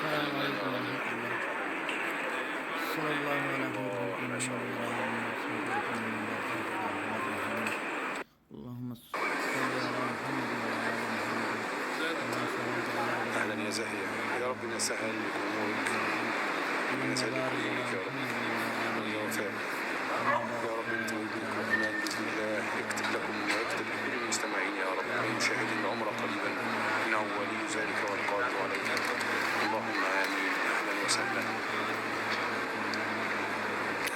السلام عليكم ورحمة الله. صلى الله على خير خلق ما شاء محمد وعلى الله. آله وصحبه أجمعين برحمتك يا أرحم الراحمين. اللهم صل على محمد وعلى آل محمد كما صليت على أهلا إبراهيم يا وعلى زاهية، آل يا رب إبراهيم نسهل إنك لك حميد أمورك مجيد. اللهم ونسهل بارك على دينك يا رب. محمد وعلى آل يا محمد وفاء كما يا باركت رب على أنت ويديك إبراهيم الرحمن بإذن الله يكتب لكم ويكتب لكل المستمعين يا رب ويشاهد العمر قريبا إنه ولي ذلك والقادر عليه. اللهم آمين. أهلا وسهلا،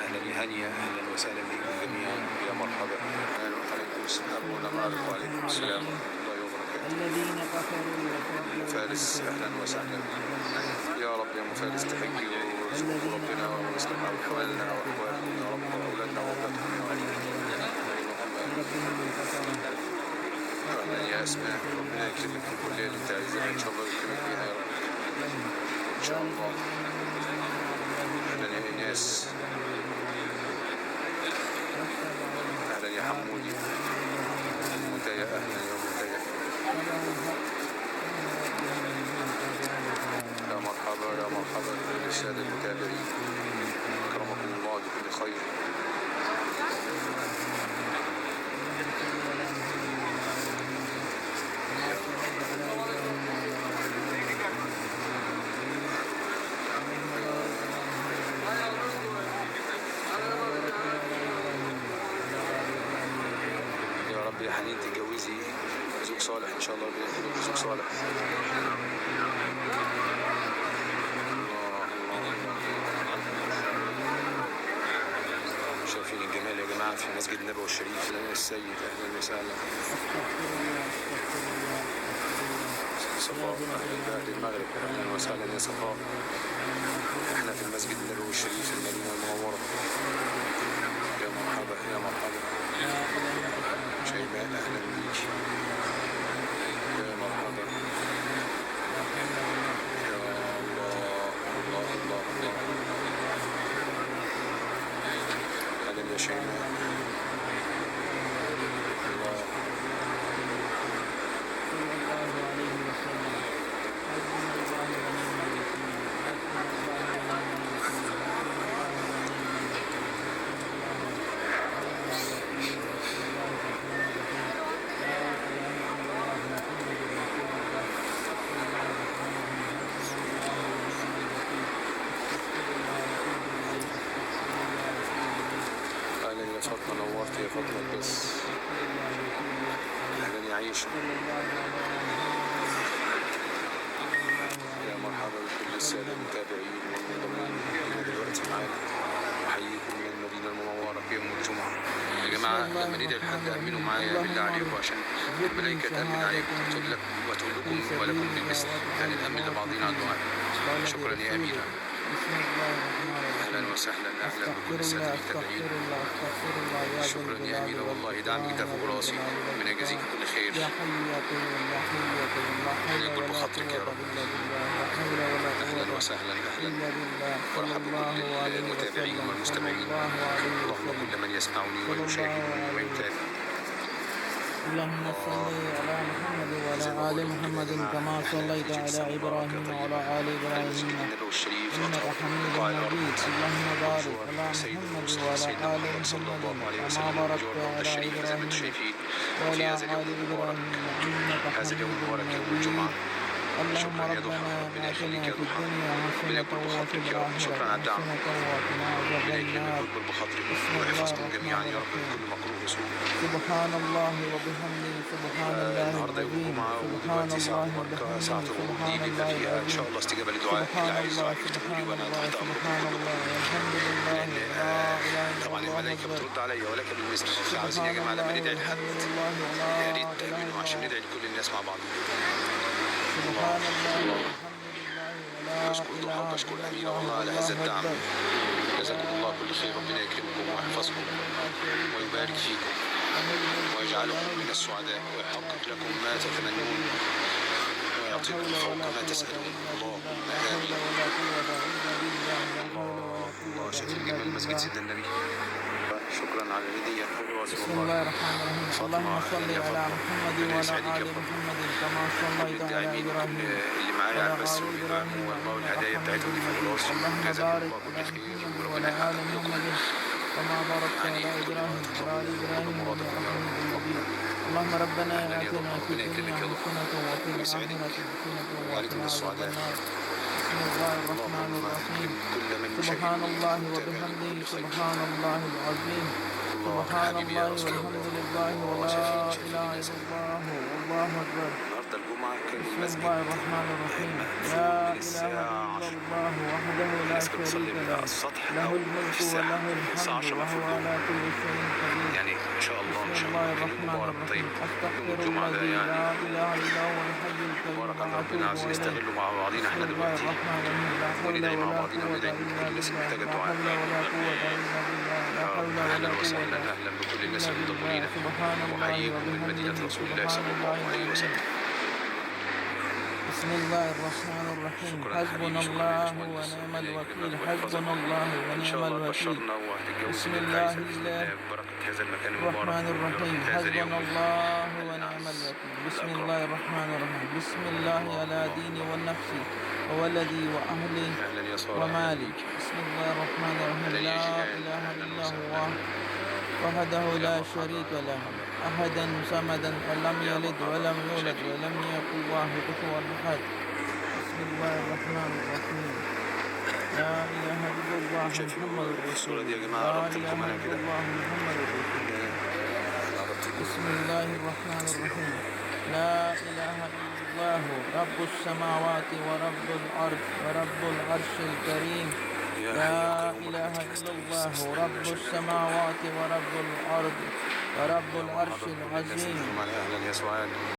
أهلا يا هانية، أهلا وسهلا بكم جميعا، يا مرحبا. أهلا وعليكم السلام وعليكم السلام ورحمة الله وبركاته. الذين كفروا وصدوا فارس أهلا وسهلا، يا رب يا مفارس تحجي وارزق ربنا ويصلح أحوالنا وأحوالكم يا رب وأولادنا وأولادكم يا رب. أهلا يا أسماء، ربنا يكرمك في الكلية اللي أنت عايزها إن شاء الله ويكرمك فيها يا رب إن شاء الله. أهلا يا إناس، أهلا يا حمودي، منتهى أهلا يا منتهى، يا مرحبا يا مرحبا بالسادة المتابعين، أكرمكم الله بكل خير. يا رب يا حنين تتجوزي زوج صالح إن شاء الله، ربنا يكرمك زوج صالح. شايفين الجمال يا جماعة في مسجد النبوي الشريف. أهلا السيد، أهلا وسهلا. صفاء، أهلا بأهل المغرب، أهلا وسهلا يا صفاء. احنا في المسجد النبوي الشريف في المدينة المنورة. يا مرحبا يا مرحبا. شيماء أهلا بيك، يا مرحبا. يا الله الله الله الله. أهلا يا شيماء. الله أهلا يا فاطمة، نورت يا فاطمة بس. أهلا يا عيشة، يا مرحبا بكل السادة المتابعين والمنضمين إلينا دلوقتي معانا. أحييكم من المدينة المنورة في يوم الجمعة. يا جماعة لما ندعي لحد أمنوا معايا بالله عليكم عشان الملائكة تأمن عليكم وتقول لكم ولكم بالمثل، يعني نأمن لبعضنا على الدعاء. شكرا يا أميرة، أهلا وسهلا، أهلا بكل السادة المتابعين. شكرا يا أميرة، والله دعمك ده فوق راسي، ربنا يجازيك كل خير ويكبر بخاطرك يا رب. أهلا وسهلا، أهلا مرحبا بكل المتابعين والمستمعين، اللهم كل من يسمعني ويشاهدني ويتابع. اللهم صل على محمد وعلى آل محمد كما صليت على إبراهيم وعلى آل إبراهيم إنك حميد مجيد. اللهم بارك على محمد وعلى آل محمد كما باركت على إبراهيم وعلى آل إبراهيم إنك حميد مجيد. اللهم ربنا آتنا في الدنيا حسنة وفي الآخرة حسنة وقنا عذاب النار. ويحفظكم جميعا يا رب من كل مكروه وسوء. سبحان الله وبحمده سبحان الله النهارده يوم العظيم الجمعة سبحان ودلوقتي ساعة الله مباركة، وبحمده ساعة الغروب دي سبحان بيبقى الله فيها إن شاء العظيم الله استجابة لدعاء اللي سبحان عايز الله يكتبوا لي سبحان وأنا الله تحت أمركم سبحان كلكم. الله والحمد لله لأن لا إله إلا طبعا الله الملائكة أكبر. بترد عليا ولكن بالمثل. عاوزين يا سبحان جماعة لما الله ندعي لحد والحمد لله لا يا ريت إله تأمنوا إلا عشان الله. ندعي لكل الناس مع بعض. سبحان الله والحمد لله ولا بشكر ضحى إله وبشكر إلا أمينة الله والله على والله هذا الدعم. أكبر. جزاكم الله كل خير، ربنا يكرمكم ويحفظكم ويبارك فيكم ويجعلكم من السعداء ويحقق لكم ما تتمنون ويعطيكم فوق ما تسألون. اللهم آمين. الله شايفين جمال مسجد سيدنا النبي. شكرا على الهدية. بسم الله الرحمن الرحيم. اللهم صل على محمد وعلى آل محمد كما صليت على إبراهيم معايا على وعلى البث آل والإذاعة إبراهيم والله إنك الهدايا حميد بتاعتهم مجيد. لفوق الراس. اللهم جزاكم بارك الله على كل خير محمد وربنا وعلى آل يحقق لكم محمد كما باركت يعني على كل ما إبراهيم وعلى آل تطلبوه وكل إبراهيم مرادكم إنك يا رب. حميد مجيد. اللهم ربنا أهلا يا آتنا دكتور، في ربنا الدنيا يكرمك يا دكتور حسنة وفي ويسعدك الآخرة حسنة ويجعلك من وقنا عذاب السعداء. النار. بسم الله الرحمن اللهم الرحيم. اكرم كل من سبحان يشاهدني الله ويتابعني وبحمده بكل خير. سبحان الله العظيم. الله سبحان حبيبي يا الله رسول والحمد الله. لله الله ولا شفيني إله يا إلا سيدي. الله والله أكبر. النهارده الجمعة كان بسم المسجد الله الرحمن الرحيم. مقفول لا من إله الساعة إلا 10. الله وحده لا الناس بتصلي شريك من له على السطح له أو الملك في الساحة وله في الساعة الحمد 10 وهو المفروض على كل شيء قدير. يعني إن شاء الله بسم إن شاء الله الله كان يوم الرحمن مبارك الرحيم. طيب. يوم أستغفر الجمعة ده الذي يعني لا إله إلا هو الحي القيوم مبارك على ربنا وأتوب عاوزين إليه. نستغله مع بعضينا بسم احنا الله دلوقتي الرحمن الرحيم. لا حول وندعي مع ولا بعضينا قوة وندعي إلا كل الناس بالله. محتاجة لا دعاء. حول ولا قوة إلا بالله. لا يا حول رب ولا أهلا قوة وسهلا أهلا بكل الناس إلا اللي انضموا بالله. لينا. سبحان الله وأحييكم من مدينة وبحمده رسول الله سبحان صلى الله الله عليه العظيم. وسلم. بسم الله الرحمن الرحيم. شكرا حسبنا حبيبي، شكرا الله يا باشمهندس. ونعم ربنا الوكيل. يكرمك حسبنا الله وإن شاء ونعم الله الوكيل. تبشرنا وهتتجوز بسم اللي انت الله عايزها بإذن الله ببركة هذا المكان المبارك الرحمن الرحيم. وببركة هذا اليوم حسبنا الله ونعم النعس الوكيل. بسم الأكرم. الله الرحمن الرحيم. بسم الله على ديني والنفس وولدي وأهلي أهلا يا سارة. ومالي. بسم الله الرحمن الرحيم. لا إله إلا هو وحده لا شريك له أحدا صمدا لم يلد ولم يولد ولم يكن له كفوا أحد. بسم الله الرحمن الرحيم. لا إله إلا الله محمد رسول الصورة دي يا الله. جماعة لا قربت إله لكم أنا إلا كده. الله محمد رسول الله. بسم الله الرحمن الرحيم. لا إله إلا الله رب السماوات ورب الأرض ورب العرش الكريم. لا إله إلا الله رب السماوات ورب الأرض ورب العرش العظيم. أهلا يا سعاد.